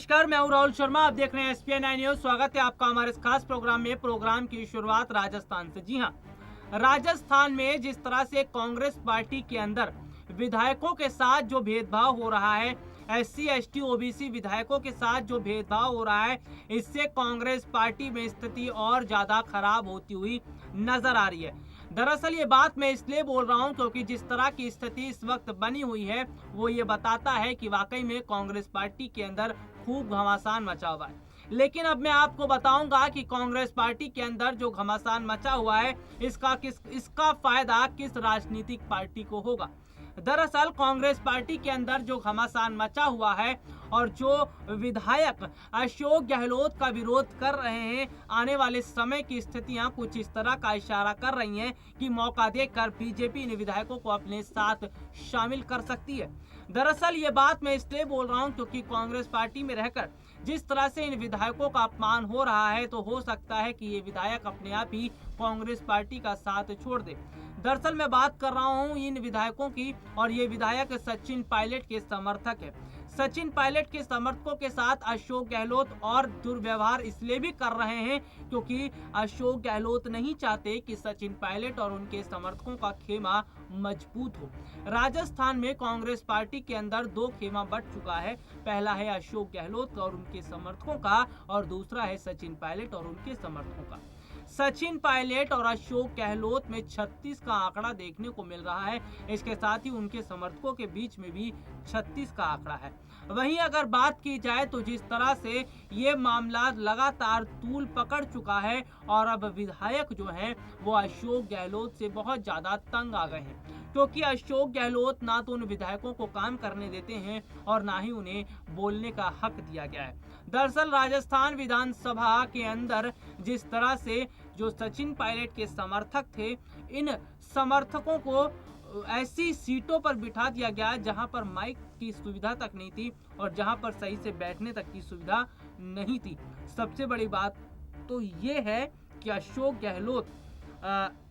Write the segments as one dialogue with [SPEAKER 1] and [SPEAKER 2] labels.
[SPEAKER 1] नमस्कार, मैं हूं राहुल शर्मा। आप देख रहे हैं SPI 9 न्यूज। स्वागत है आपका हमारे इस खास प्रोग्राम में। प्रोग्राम की शुरुआत राजस्थान से। जी हां, राजस्थान में जिस तरह से कांग्रेस पार्टी के अंदर विधायकों के साथ जो भेदभाव हो रहा है, SC ST OBC विधायकों के साथ जो भेदभाव हो रहा है, इससे कांग्रेस पार्टी में स्थिति और ज्यादा खराब होती हुई नजर आ रही है। दरअसल ये बात मैं इसलिए बोल रहा हूं क्योंकि जिस तरह की स्थिति इस वक्त बनी हुई है, वो ये बताता है कि वाकई में कांग्रेस पार्टी के अंदर खूब घमासान मचा हुआ है। लेकिन अब मैं आपको बताऊंगा कि कांग्रेस पार्टी के अंदर जो घमासान मचा हुआ है, इसका फायदा किस राजनीतिक पार्टी को होगा। दरअसल कांग्रेस पार्टी के अंदर जो घमासान मचा हुआ है और जो विधायक अशोक गहलोत का विरोध कर रहे हैं, आने वाले समय की स्थितियां कुछ इस तरह का इशारा कर रही हैं कि मौका देकर बीजेपी इन विधायकों को अपने साथ शामिल कर सकती है। दरअसल ये बात मैं इसलिए बोल रहा हूं क्योंकि कांग्रेस पार्टी में रहकर जिस तरह से इन विधायकों का अपमान हो रहा है, तो हो सकता है कि ये विधायक अपने आप ही कांग्रेस पार्टी का साथ छोड़ दे। दरअसल मैं बात कर रहा हूं इन विधायकों की, और ये विधायक सचिन पायलट के समर्थक है। सचिन पायलट के समर्थकों के साथ अशोक गहलोत और दुर्व्यवहार इसलिए भी कर रहे हैं क्योंकि अशोक गहलोत नहीं चाहते कि सचिन पायलट और उनके समर्थकों का खेमा मजबूत हो। राजस्थान में कांग्रेस पार्टी के अंदर दो खेमा बट चुका है। पहला है अशोक गहलोत और उनके समर्थकों का, और दूसरा है सचिन पायलट और उनके समर्थकों का। सचिन पायलट और अशोक गहलोत में 36 का आंकड़ा देखने को मिल रहा है। इसके साथ ही उनके समर्थकों के बीच में भी 36 का आंकड़ा है। वहीं अगर बात की जाए तो जिस तरह से ये मामला लगातार तूल पकड़ चुका है, और अब विधायक जो हैं वो अशोक गहलोत से बहुत ज्यादा तंग आ गए हैं, क्योंकि अशोक गहलोत ना तो उन विधायकों को काम करने देते हैं और ना ही उन्हें बोलने का हक दिया गया है। दरअसल राजस्थान विधानसभा के अंदर जिस तरह से जो सचिन पायलट के समर्थक थे, इन समर्थकों को ऐसी सीटों पर बिठा दिया गया जहां पर माइक की सुविधा तक नहीं थी और जहां पर सही से बैठने तक की सुविधा नहीं थी। सबसे बड़ी बात तो ये है कि Ashok Gehlot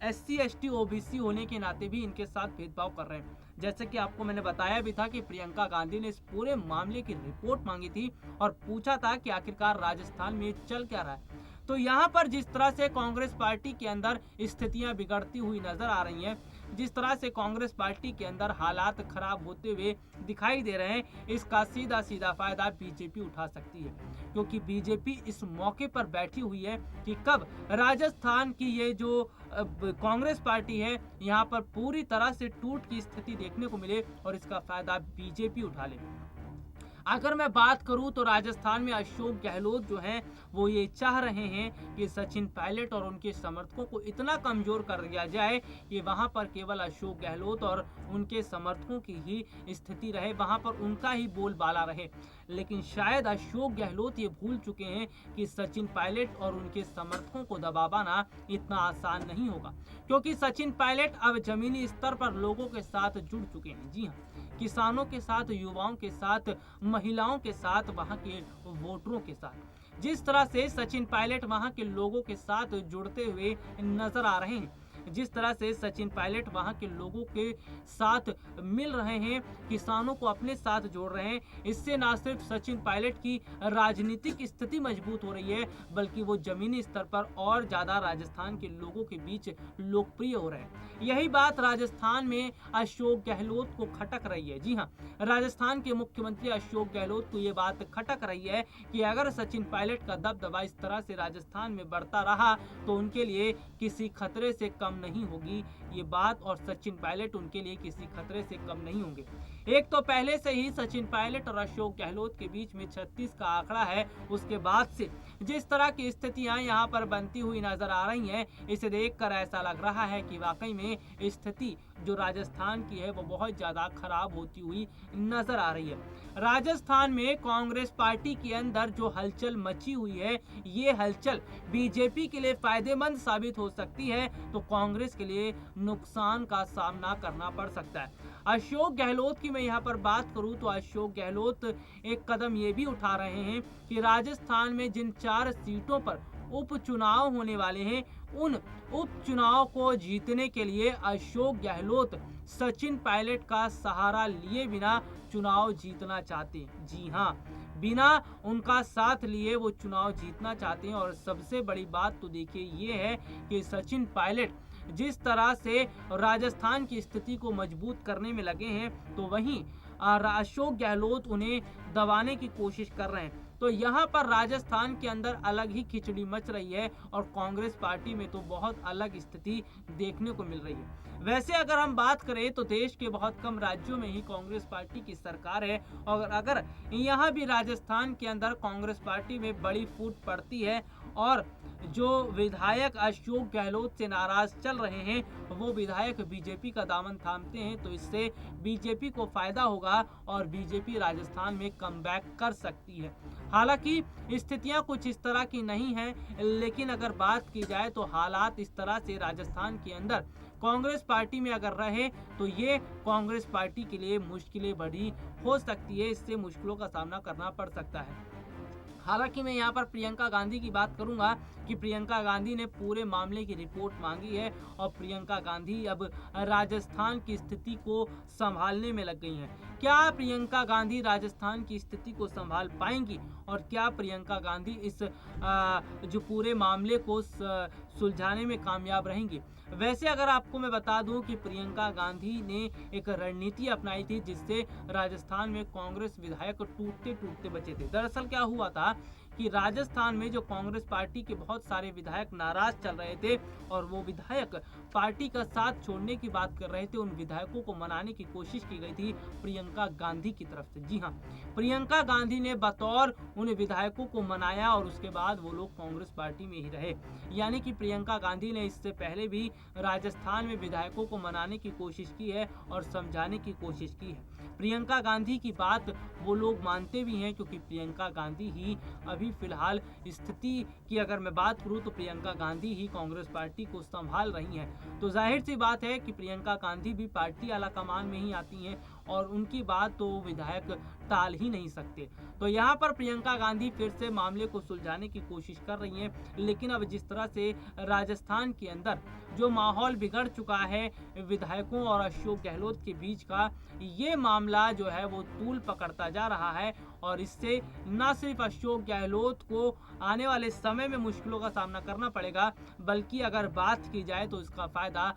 [SPEAKER 1] SC ST OBC होने के नाते भी इनके साथ भेदभाव कर रहे हैं। जैसे कि आपको मैंने बताया भी था कि प्रियंका गांधी ने इस पूरे मामले की रिपोर्ट मांगी थी और पूछा था कि आखिरकार राजस्थान में चल क्या रहा है। तो यहाँ पर जिस तरह से कांग्रेस पार्टी के अंदर स्थितियां बिगड़ती हुई नजर आ रही हैं, जिस तरह से कांग्रेस पार्टी के अंदर हालात खराब होते हुए दिखाई दे रहे हैं, इसका सीधा सीधा फायदा बीजेपी उठा सकती है, क्योंकि बीजेपी इस मौके पर बैठी हुई है कि कब राजस्थान की ये जो कांग्रेस पार्टी है, यहाँ पर पूरी तरह से टूट की स्थिति देखने को मिले और इसका फायदा बीजेपी उठा ले। अगर मैं बात करूं तो राजस्थान में अशोक गहलोत जो हैं वो ये चाह रहे हैं कि सचिन पायलट और उनके समर्थकों को इतना कमजोर कर दिया जाए कि वहां पर केवल अशोक गहलोत और उनके समर्थकों की ही स्थिति रहे, वहां पर उनका ही बोलबाला रहे। लेकिन शायद अशोक गहलोत ये भूल चुके हैं कि सचिन पायलट और उनके समर्थकों को दबाना इतना आसान नहीं होगा, क्योंकि सचिन पायलट अब जमीनी स्तर पर लोगों के साथ जुड़ चुके हैं। जी हाँ, किसानों के साथ, युवाओं के साथ, महिलाओं के साथ, वहां के वोटरों के साथ। जिस तरह से सचिन पायलट वहां के लोगों के साथ जुड़ते हुए नजर आ रहे हैं, जिस तरह से सचिन पायलट वहां के लोगों के साथ मिल रहे हैं, किसानों को अपने साथ जोड़ रहे हैं, इससे न सिर्फ सचिन पायलट की राजनीतिक स्थिति मजबूत हो रही है, बल्कि वो जमीनी स्तर पर और ज्यादा राजस्थान के लोगों के बीच लोकप्रिय हो रहे हैं। यही बात राजस्थान में अशोक गहलोत को खटक रही है। जी हाँ, राजस्थान के मुख्यमंत्री अशोक गहलोत को ये बात खटक रही है कि अगर सचिन पायलट का दबदबा इस तरह से राजस्थान में बढ़ता रहा तो उनके लिए किसी खतरे से कम नहीं होगी ये बात, और सचिन पायलट उनके लिए किसी खतरे से कम नहीं होंगे। एक तो पहले से ही सचिन पायलट और अशोक गहलोत के बीच में 36 का आंकड़ा है, उसके बाद से जिस तरह की स्थितियां यहाँ पर बनती हुई नजर आ रही हैं, इसे देखकर ऐसा लग रहा है कि वाकई में स्थिति जो राजस्थान की है वो बहुत ज्यादा खराब होती हुई नजर आ रही है। राजस्थान में कांग्रेस पार्टी के अंदर जो हलचल मची हुई है, ये हलचल बीजेपी के लिए फायदेमंद साबित हो सकती है, तो कांग्रेस के लिए नुकसान का सामना करना पड़ सकता है। अशोक गहलोत की मैं यहाँ पर बात करूँ तो अशोक गहलोत एक कदम ये भी उठा रहे हैं कि राजस्थान में जिन 4 सीटों पर उपचुनाव होने वाले हैं, उन उपचुनाव को जीतने के लिए अशोक गहलोत सचिन पायलट का सहारा लिए बिना चुनाव जीतना चाहते हैं। जी हाँ, बिना उनका साथ लिए वो चुनाव जीतना चाहते हैं। और सबसे बड़ी बात तो देखिए ये है कि सचिन पायलट जिस तरह से राजस्थान की स्थिति को मजबूत करने में लगे हैं, तो वहीं अशोक गहलोत उन्हें दबाने की कोशिश कर रहे हैं। तो यहाँ पर राजस्थान के अंदर अलग ही खिचड़ी मच रही है और कांग्रेस पार्टी में तो बहुत अलग स्थिति देखने को मिल रही है। वैसे अगर हम बात करें तो देश के बहुत कम राज्यों में ही कांग्रेस पार्टी की सरकार है, और अगर यहाँ भी राजस्थान के अंदर कांग्रेस पार्टी में बड़ी फूट पड़ती है और जो विधायक अशोक गहलोत से नाराज चल रहे हैं वो विधायक बीजेपी का दामन थामते हैं, तो इससे बीजेपी को फायदा होगा और बीजेपी राजस्थान में कमबैक कर सकती है। हालांकि स्थितियां कुछ इस तरह की नहीं हैं, लेकिन अगर बात की जाए तो हालात इस तरह से राजस्थान के अंदर कांग्रेस पार्टी में अगर रहे तो ये कांग्रेस पार्टी के लिए मुश्किलें बड़ी हो सकती है, इससे मुश्किलों का सामना करना पड़ सकता है। हालांकि मैं यहाँ पर प्रियंका गांधी की बात करूंगा कि प्रियंका गांधी ने पूरे मामले की रिपोर्ट मांगी है और प्रियंका गांधी अब राजस्थान की स्थिति को संभालने में लग गई हैं। क्या प्रियंका गांधी राजस्थान की स्थिति को संभाल पाएंगी और क्या प्रियंका गांधी इस जो पूरे मामले को सुलझाने में कामयाब रहेंगी? वैसे अगर आपको मैं बता दूं कि प्रियंका गांधी ने एक रणनीति अपनाई थी जिससे राजस्थान में कांग्रेस विधायक टूटते टूटते बचे थे। दरअसल क्या हुआ था कि राजस्थान में जो कांग्रेस पार्टी के बहुत सारे विधायक नाराज चल रहे थे और वो विधायक पार्टी का साथ छोड़ने की बात कर रहे थे, उन विधायकों को मनाने की कोशिश की गई थी प्रियंका गांधी की तरफ से। जी हाँ, प्रियंका गांधी ने बतौर उन विधायकों को मनाया और उसके बाद वो लोग कांग्रेस पार्टी में ही रहे। यानी कि प्रियंका गांधी ने इससे पहले भी राजस्थान में विधायकों को मनाने की कोशिश की है और समझाने की कोशिश की है। प्रियंका गांधी की बात वो लोग मानते भी हैं, क्योंकि प्रियंका गांधी ही अभी फिलहाल स्थिति की अगर मैं बात करूं तो प्रियंका गांधी ही कांग्रेस पार्टी को संभाल रही हैं। तो जाहिर सी बात है कि प्रियंका गांधी भी पार्टी आला कमान में ही आती हैं और उनकी बात तो विधायक टाल ही नहीं सकते। तो यहाँ पर प्रियंका गांधी फिर से मामले को सुलझाने की कोशिश कर रही हैं, लेकिन अब जिस तरह से राजस्थान के अंदर जो माहौल बिगड़ चुका है विधायकों और अशोक गहलोत के बीच का, ये मामला जो है वो तूल पकड़ता जा रहा है और इससे न सिर्फ अशोक गहलोत को आने वाले समय में मुश्किलों का सामना करना पड़ेगा, बल्कि अगर बात की जाए तो इसका फायदा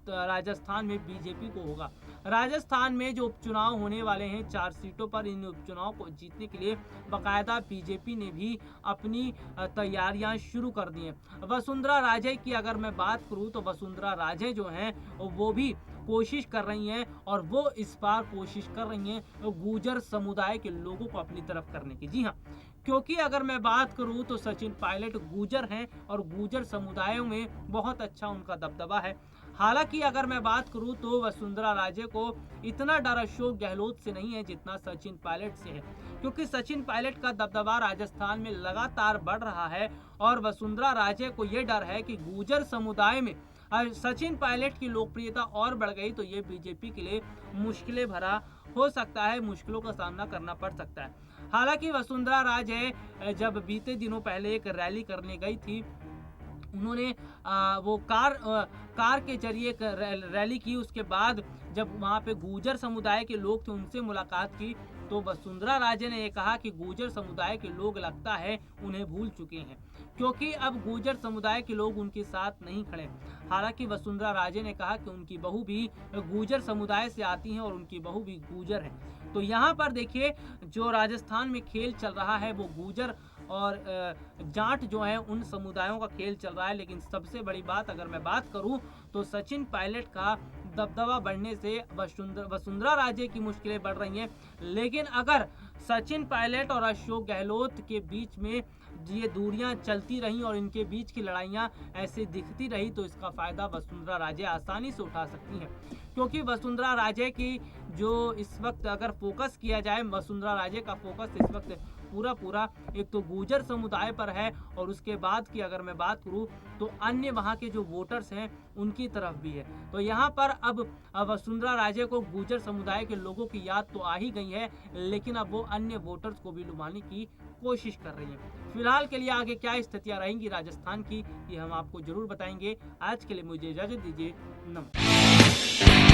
[SPEAKER 1] राजस्थान में बीजेपी को होगा। राजस्थान में जो उपचुनाव होने वाले हैं 4 सीटों पर, इन उपचुनाव को जीतने के लिए बाकायदा बीजेपी ने भी अपनी तैयारियां शुरू कर दी हैं। वसुंधरा राजे की अगर मैं बात करूं तो वसुंधरा राजे जो हैं वो भी कोशिश कर रही हैं और वो इस बार कोशिश कर रही हैं गुर्जर समुदाय के लोगों को अपनी तरफ करने की। जी हाँ, क्योंकि अगर मैं बात करूं तो सचिन पायलट गुर्जर हैं और गुर्जर समुदायों में बहुत अच्छा उनका दबदबा है। हालांकि अगर मैं बात करूं तो वसुंधरा राजे को इतना डर अशोक गहलोत से नहीं है जितना सचिन पायलट से है, क्योंकि सचिन पायलट का दबदबा राजस्थान में लगातार बढ़ रहा है और वसुंधरा राजे को यह डर है कि गुर्जर समुदाय में सचिन पायलट की लोकप्रियता और बढ़ गई तो ये बीजेपी के लिए मुश्किलें भरा हो सकता है, मुश्किलों का सामना करना पड़ सकता है। हालांकि वसुंधरा राजे जब बीते दिनों पहले एक रैली करने गई थी, उन्होंने वो कार के जरिए एक रैली की। उसके बाद जब वहाँ पे गुर्जर समुदाय के लोग थे उनसे मुलाकात की तो वसुंधरा राजे ने ये कहा कि गुर्जर समुदाय के लोग लगता है उन्हें भूल चुके हैं, क्योंकि अब गुर्जर समुदाय के लोग उनके साथ नहीं खड़े। हालांकि वसुंधरा राजे ने कहा कि उनकी बहू भी गुर्जर समुदाय से आती हैं और उनकी बहू भी गुर्जर है। तो यहाँ पर देखिए जो राजस्थान में खेल चल रहा है वो गुर्जर और जाट जो है उन समुदायों का खेल चल रहा है। लेकिन सबसे बड़ी बात अगर मैं बात करूं तो सचिन पायलट का दबदबा बढ़ने से वसुंधरा राजे की मुश्किलें बढ़ रही हैं। लेकिन अगर सचिन पायलट और अशोक गहलोत के बीच में ये दूरियां चलती रहीं और इनके बीच की लड़ाइयां ऐसे दिखती रही तो इसका फायदा वसुंधरा राजे आसानी से उठा सकती हैं, क्योंकि वसुंधरा राजे की जो इस वक्त अगर फोकस किया जाए, वसुंधरा राजे का फोकस इस वक्त पूरा एक तो गुर्जर समुदाय पर है और उसके बाद की अगर मैं बात करूं तो अन्य वहां के जो वोटर्स हैं उनकी तरफ भी है। तो यहाँ पर अब वसुंधरा राजे को गुर्जर समुदाय के लोगों की याद तो आ ही गई है, लेकिन अब वो अन्य वोटर्स को भी लुभाने की कोशिश कर रही है। फिलहाल के लिए आगे क्या स्थितियां रहेंगी राजस्थान की, ये हम आपको जरूर बताएंगे। आज के लिए मुझे इजाजत दीजिए, नमस्कार।